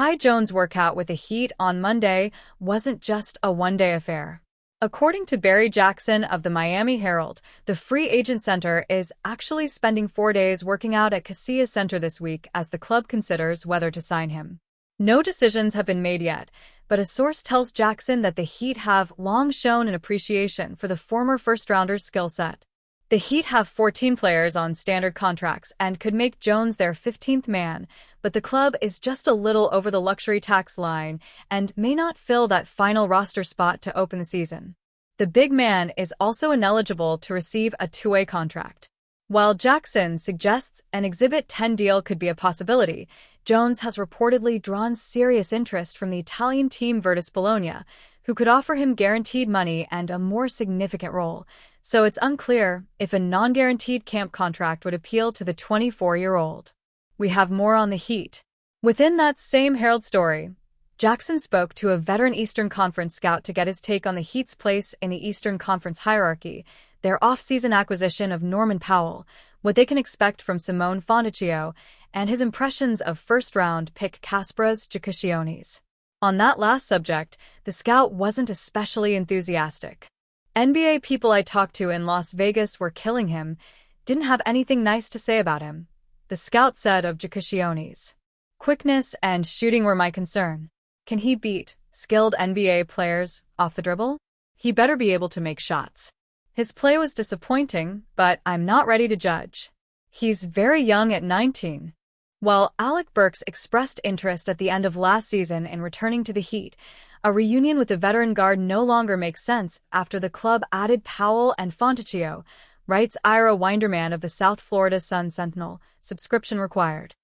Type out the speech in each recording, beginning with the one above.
Ty Jones' workout with the Heat on Monday wasn't just a one-day affair. According to Barry Jackson of the Miami Herald, the free agent center is actually spending 4 days working out at Kaseya Center this week as the club considers whether to sign him. No decisions have been made yet, but a source tells Jackson that the Heat have long shown an appreciation for the former first-rounder's skill set. The Heat have 14 players on standard contracts and could make Jones their 15th man, but the club is just a little over the luxury tax line and may not fill that final roster spot to open the season. The big man is also ineligible to receive a two-way contract. While Jackson suggests an Exhibit 10 deal could be a possibility, Jones has reportedly drawn serious interest from the Italian team Virtus Bologna, who could offer him guaranteed money and a more significant role, so it's unclear if a non-guaranteed camp contract would appeal to the 24-year-old. We have more on the Heat. Within that same Herald story, Jackson spoke to a veteran Eastern Conference scout to get his take on the Heat's place in the Eastern Conference hierarchy, their off-season acquisition of Norman Powell, what they can expect from Simone Fontecchio, and his impressions of first-round pick Kasparas Giakoutionis. On that last subject, the scout wasn't especially enthusiastic. NBA people I talked to in Las Vegas were killing him, didn't have anything nice to say about him, the scout said of Giakoutionis. Quickness and shooting were my concern. Can he beat skilled NBA players off the dribble? He better be able to make shots. His play was disappointing, but I'm not ready to judge. He's very young at 19. While Alec Burks expressed interest at the end of last season in returning to the Heat, a reunion with the veteran guard no longer makes sense after the club added Powell and Fontecchio, writes Ira Winderman of the South Florida Sun-Sentinel, subscription required.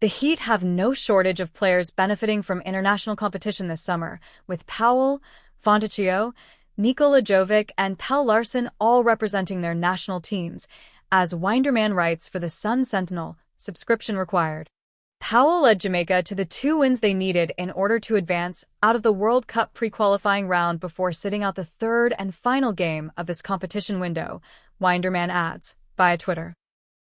The Heat have no shortage of players benefiting from international competition this summer, with Powell, Fontecchio, Nikola Jovic, and Pelle Larsson all representing their national teams, as Winderman writes for the Sun-Sentinel, subscription required. Powell led Jamaica to the 2 wins they needed in order to advance out of the World Cup pre-qualifying round before sitting out the third and final game of this competition window, Winderman adds, via Twitter.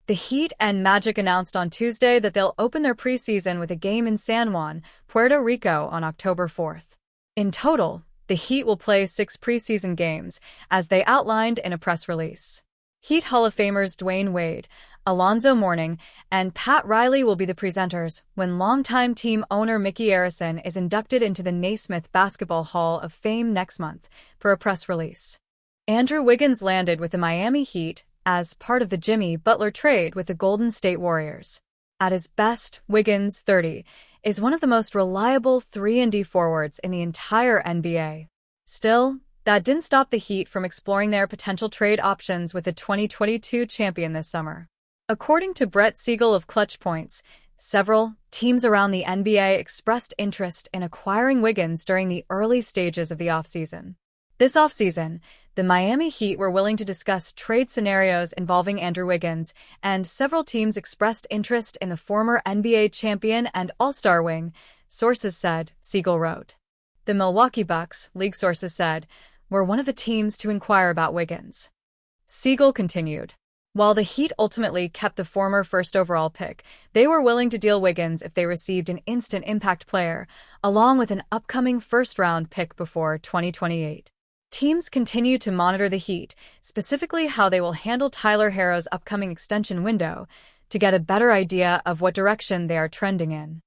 The Heat and Magic announced on Tuesday that they'll open their preseason with a game in San Juan, Puerto Rico on October 4th. In total, the Heat will play 6 preseason games, as they outlined in a press release. Heat Hall of Famers Dwayne Wade, Alonzo Mourning, and Pat Riley will be the presenters when longtime team owner Mickey Arison is inducted into the Naismith Basketball Hall of Fame next month, per a press release. Andrew Wiggins landed with the Miami Heat as part of the Jimmy Butler trade with the Golden State Warriors. At his best, Wiggins, 30, is one of the most reliable 3-and-D forwards in the entire NBA. Still, that didn't stop the Heat from exploring their potential trade options with the 2022 champion this summer. According to Brett Siegel of Clutch Points, several teams around the NBA expressed interest in acquiring Wiggins during the early stages of the offseason. This offseason, the Miami Heat were willing to discuss trade scenarios involving Andrew Wiggins, and several teams expressed interest in the former NBA champion and All-Star wing, sources said, Siegel wrote. The Milwaukee Bucks, league sources said, were one of the teams to inquire about Wiggins. Siegel continued. While the Heat ultimately kept the former first overall pick, they were willing to deal Wiggins if they received an instant impact player, along with an upcoming first-round pick before 2028. Teams continue to monitor the Heat, specifically how they will handle Tyler Herro's upcoming extension window, to get a better idea of what direction they are trending in.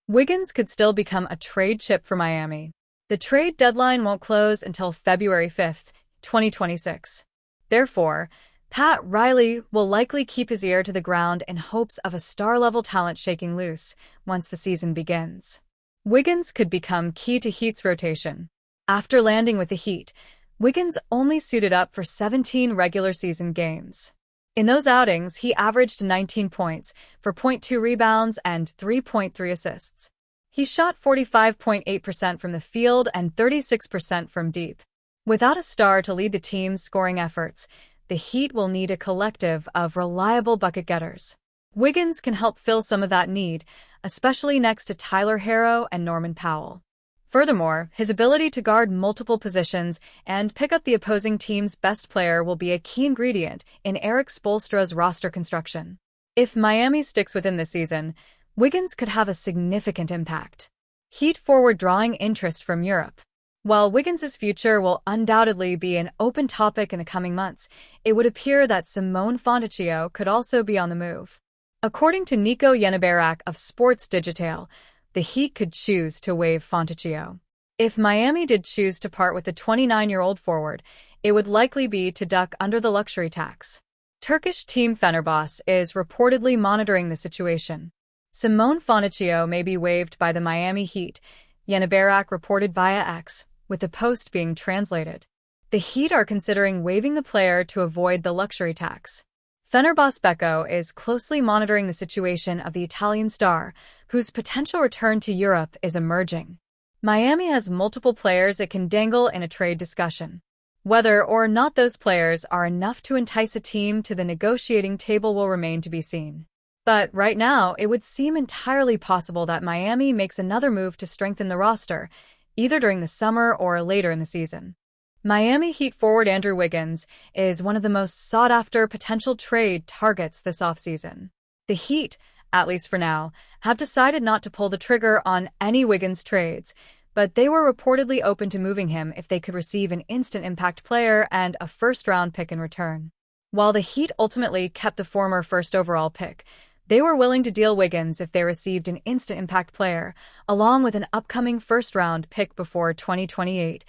Wiggins could still become a trade chip for Miami. The trade deadline won't close until February 5, 2026. Therefore, Pat Riley will likely keep his ear to the ground in hopes of a star-level talent shaking loose once the season begins. Wiggins could become key to Heat's rotation. After landing with the Heat, Wiggins only suited up for 17 regular season games. In those outings, he averaged 19 points, 4.2 rebounds, and 3.3 assists. He shot 45.8% from the field and 36% from deep. Without a star to lead the team's scoring efforts, the Heat will need a collective of reliable bucket getters. Wiggins can help fill some of that need, especially next to Tyler Herro and Norman Powell. Furthermore, his ability to guard multiple positions and pick up the opposing team's best player will be a key ingredient in Erik Spoelstra's roster construction. If Miami sticks within this season, Wiggins could have a significant impact. Heat forward drawing interest from Europe. While Wiggins' future will undoubtedly be an open topic in the coming months, it would appear that Simone Fontecchio could also be on the move. According to Nico Yenebarak of Sports Digital, the Heat could choose to waive Fontecchio. If Miami did choose to part with the 29-year-old forward, it would likely be to duck under the luxury tax. Turkish team Fenerbahçe is reportedly monitoring the situation. Simone Fontecchio may be waived by the Miami Heat, Yenebarak reported via X, with the post being translated. The Heat are considering waiving the player to avoid the luxury tax. Fenerbahçe Beko is closely monitoring the situation of the Italian star, whose potential return to Europe is emerging. Miami has multiple players it can dangle in a trade discussion. Whether or not those players are enough to entice a team to the negotiating table will remain to be seen. But right now, it would seem entirely possible that Miami makes another move to strengthen the roster, either during the summer or later in the season. Miami Heat forward Andrew Wiggins is one of the most sought-after potential trade targets this offseason. The Heat, at least for now, have decided not to pull the trigger on any Wiggins trades, but they were reportedly open to moving him if they could receive an instant impact player and a first-round pick in return. While the Heat ultimately kept the former first overall pick, they were willing to deal Wiggins if they received an instant impact player, along with an upcoming first-round pick before 2028,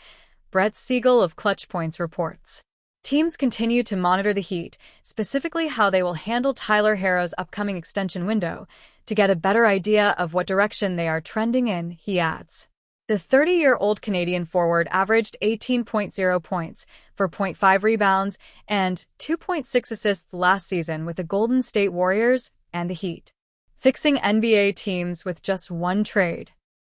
Brett Siegel of Clutch Points reports. Teams continue to monitor the Heat, specifically how they will handle Tyler Herro's upcoming extension window, to get a better idea of what direction they are trending in, he adds. The 30-year-old Canadian forward averaged 18.0 points, 4.5 rebounds, and 2.6 assists last season with the Golden State Warriors and the Heat, fixing NBA teams with just one trade.